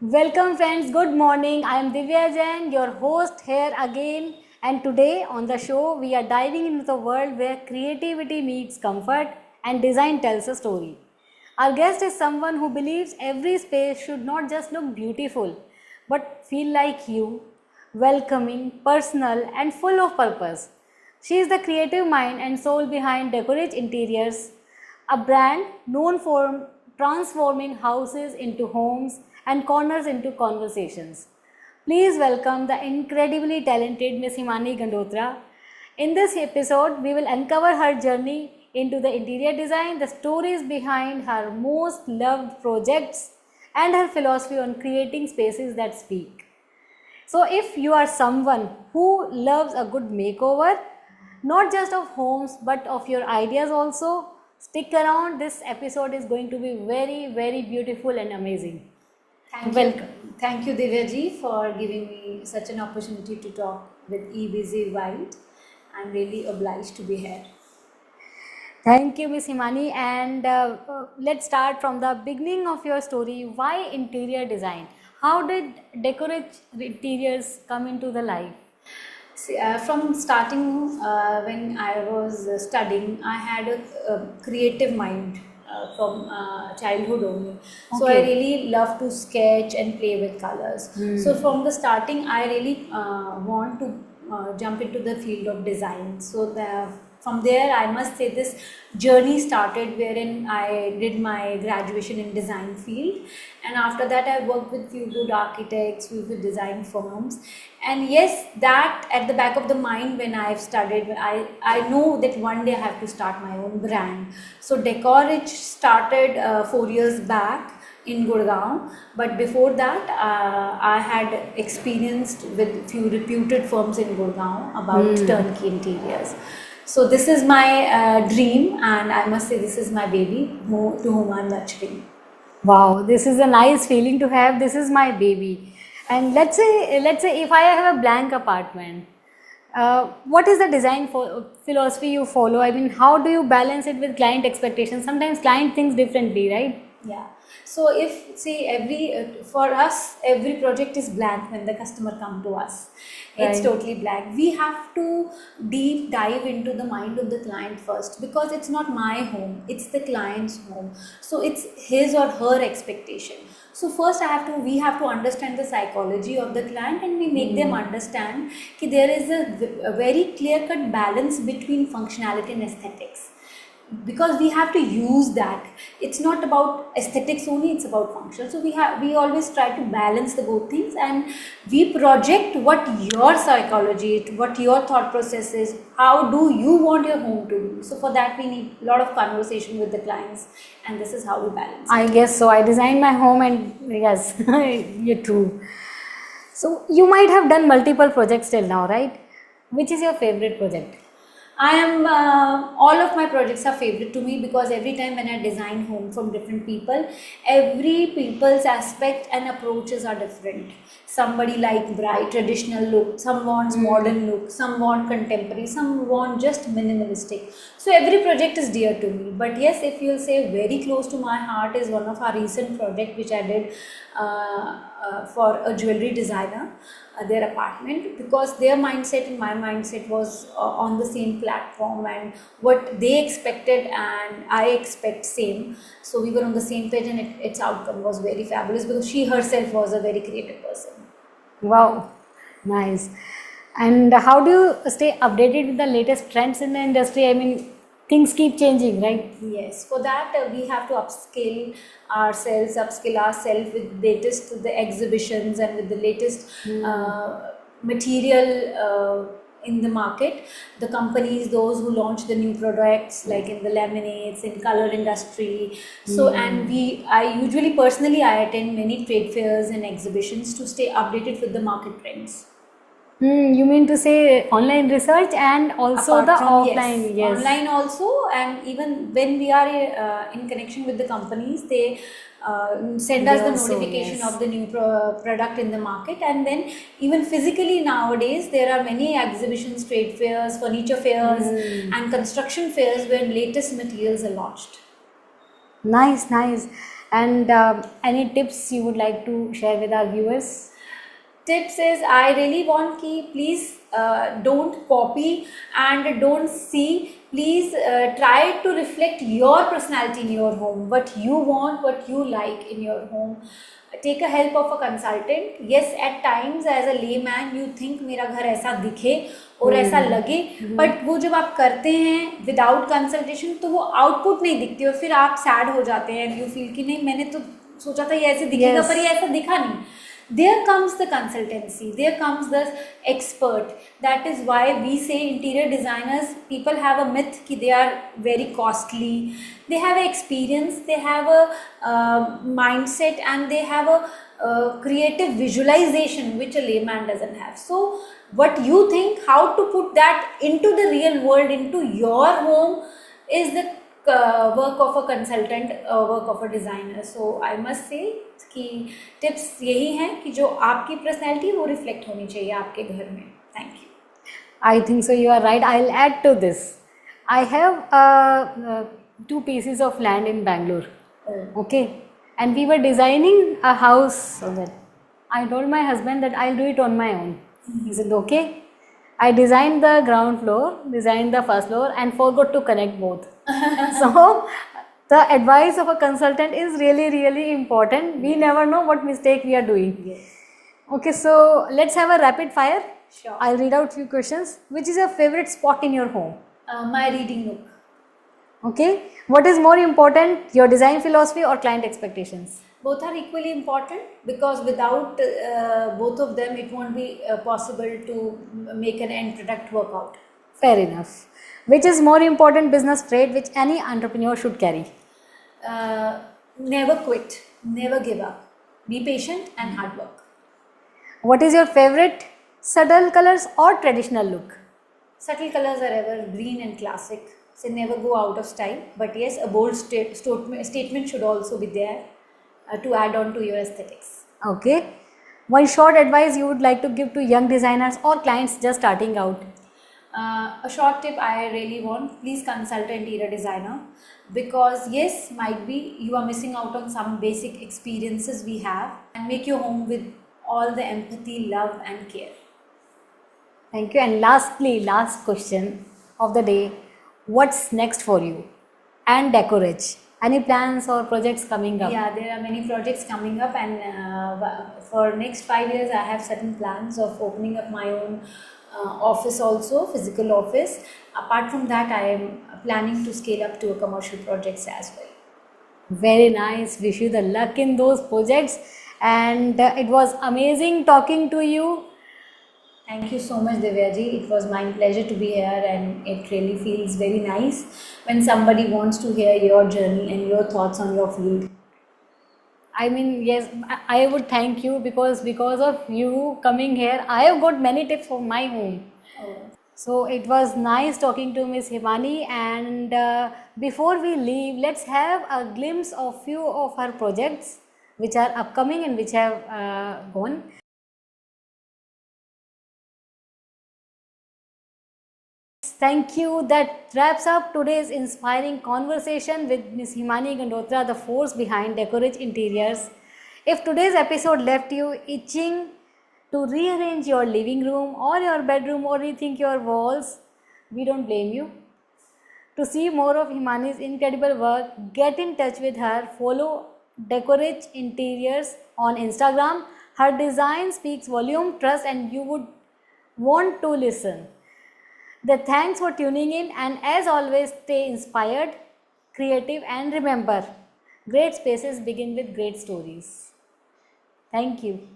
Welcome friends, good morning. I am Divya Jain, your host here again. And today on the show, we are diving into the world where creativity meets comfort and design tells a story. Our guest is someone who believes every space should not just look beautiful, but feel like you, welcoming, personal, and full of purpose. She is the creative mind and soul behind Decorate Interiors, a brand known for transforming houses into homes and corners into conversations. Please welcome the incredibly talented Miss Himani Gandotra. In this episode, we will uncover her journey into the interior design, the stories behind her most loved projects, and her philosophy on creating spaces that speak. So, if you are someone who loves a good makeover, not just of homes but of your ideas also, stick around. This episode is going to be very, very beautiful and amazing. Thank you. Welcome. Thank you, Divyaji, for giving me such an opportunity to talk with Ebiziwide. I'm really obliged to be here. Thank you, Miss Himani. And let's start from the beginning of your story. Why interior design? How did decorate interiors come into the life? See, from starting, when I was studying, I had a creative mind from childhood only. So I Okay. really love to sketch and play with colors. So from the starting, I really want to jump into the field of design. So from there, I must say this journey started wherein I did my graduation in design field, and after that I worked with few good architects, few good design firms. And yes, that at the back of the mind when I've studied, I know that one day I have to start my own brand. So Decorage started 4 years back in Gurugram, but before that I had experienced with few reputed firms in Gurugram about turnkey interiors. So this is my dream, and I must say this is my baby to whom I'm nurturing. Wow, this is a nice feeling to have. This is my baby. And let's say if I have a blank apartment, what is the design philosophy you follow? I mean, how do you balance it with client expectations? Sometimes client thinks differently, right? Yeah. So if see every for us every project is blank when the customer come to us. It's Right. totally blank. We have to deep dive into the mind of the client first, because it's not my home, it's the client's home. So it's his or her expectation. So first we have to understand the psychology of the client, and we make them understand that there is a very clear cut balance between functionality and aesthetics, because we have to use that. It's not about aesthetics only, it's about function. So we always try to balance the both things, and we project what your psychology, what your thought process is, how do you want your home to be. So for that we need a lot of conversation with the clients, and this is how we balance I it. guess so. I designed my home, and yes, you're true. So you might have done multiple projects till now, right? Which is your favorite project? I am all of my projects are favorite to me, because every time when I design home from different people, every people's aspect and approaches are different. Somebody like bright traditional look, some wants modern look, some want contemporary, some want just minimalistic. So every project is dear to me. But yes, if you'll say very close to my heart is one of our recent project which I did for a jewelry designer, their apartment, because their mindset and my mindset was on the same platform, and what they expected and I expect same. So we were on the same page, and its outcome was very fabulous, because she herself was a very creative person. Wow, nice. And how do you stay updated with the latest trends in the industry? I mean, things keep changing, right? Yes, for that we have to upskill ourselves with latest the exhibitions and with the latest material in the market. The companies, those who launch the new products, like in the laminates, in color industry. So, and I usually personally I attend many trade fairs and exhibitions to stay updated with the market trends. You mean to say online research and also the Apart from, yes, offline? Yes. online also, and even when we are in connection with the companies, they send They us the also, notification yes. of the new product in the market. And then even physically nowadays there are many exhibitions, trade fairs, furniture fairs, and construction fairs where latest materials are launched. Nice, nice. And any tips you would like to share with our viewers? Tips is, I really want ki please don't copy and don't see. Please try to reflect your personality in your home, what you want, what you like in your home. Take a help of a consultant. Yes, at times as a layman you think मेरा घर ऐसा दिखे और ऐसा लगे, but वो जब आप करते हैं विदाउट कंसल्टेशन तो वो आउटपुट नहीं दिखती और फिर आप सैड हो जाते हैं. यू फील कि नहीं, मैंने तो सोचा था ये ऐसे दिखेगा, Yes. पर ये ऐसा दिखा नहीं. There comes the consultancy, there comes the expert. That is why we say interior designers, people have a myth ki they are very costly. They have a experience, they have a mindset, and they have a creative visualization which a layman doesn't have. So what you think, how to put that into the real world, into your home, is the work of a consultant, work of a designer. So I must say कि tips यही हैं कि जो आपकी personality वो reflect होनी चाहिए आपके घर में. Thank you. I think so, you are right. I'll add to this. I have 2 pieces of land in Bangalore. Okay, and we were designing a house on that. I told my husband that I'll do it on my own. He said okay. I designed the ground floor, designed the first floor, and forgot to connect both. So the advice of a consultant is really, really important. We never know what mistake we are doing. Yes. Okay, so let's have a rapid fire. Sure. I'll read out few questions. Which is your favorite spot in your home? My reading nook. Okay. What is more important, your design philosophy or client expectations? Both are equally important, because without both of them it won't be possible to make an end product work out. Fair enough. Which is more important business trait which any entrepreneur should carry? Never quit, never give up. Be patient and hard work. What is your favorite subtle colors or traditional look? Subtle colors are ever green and classic, so never go out of style. But yes, a bold statement should also be there to add on to your aesthetics. Okay. One short advice you would like to give to young designers or clients just starting out? A short tip I really want, please consult an interior designer, because yes, might be you are missing out on some basic experiences we have, and make your home with all the empathy, love and care. Thank you. And lastly, last question of the day. What's next for you and Decorage? Any plans or projects coming up? Yeah, there are many projects coming up, and for next 5 years I have certain plans of opening up my own office also, physical office. Apart from that, I am planning to scale up to a commercial projects as well. Very nice. Wish you the luck in those projects. And it was amazing talking to you. Thank you so much, Divyaji. It was my pleasure to be here, and it really feels very nice when somebody wants to hear your journey and your thoughts on your field. I mean, yes, I would thank you because of you coming here, I have got many tips for my home. Oh. So it was nice talking to Miss Himani, and before we leave, let's have a glimpse of few of her projects which are upcoming and which have gone. Thank you. That wraps up today's inspiring conversation with Ms. Himani Gandotra, the force behind Decorage Interiors. If today's episode left you itching to rearrange your living room or your bedroom or rethink your walls, we don't blame you. To see more of Himani's incredible work, get in touch with her. Follow Decorage Interiors on Instagram. Her design speaks volume, trust, and you would want to listen. Thanks for tuning in, and as always, stay inspired, creative, and remember, great spaces begin with great stories. Thank you.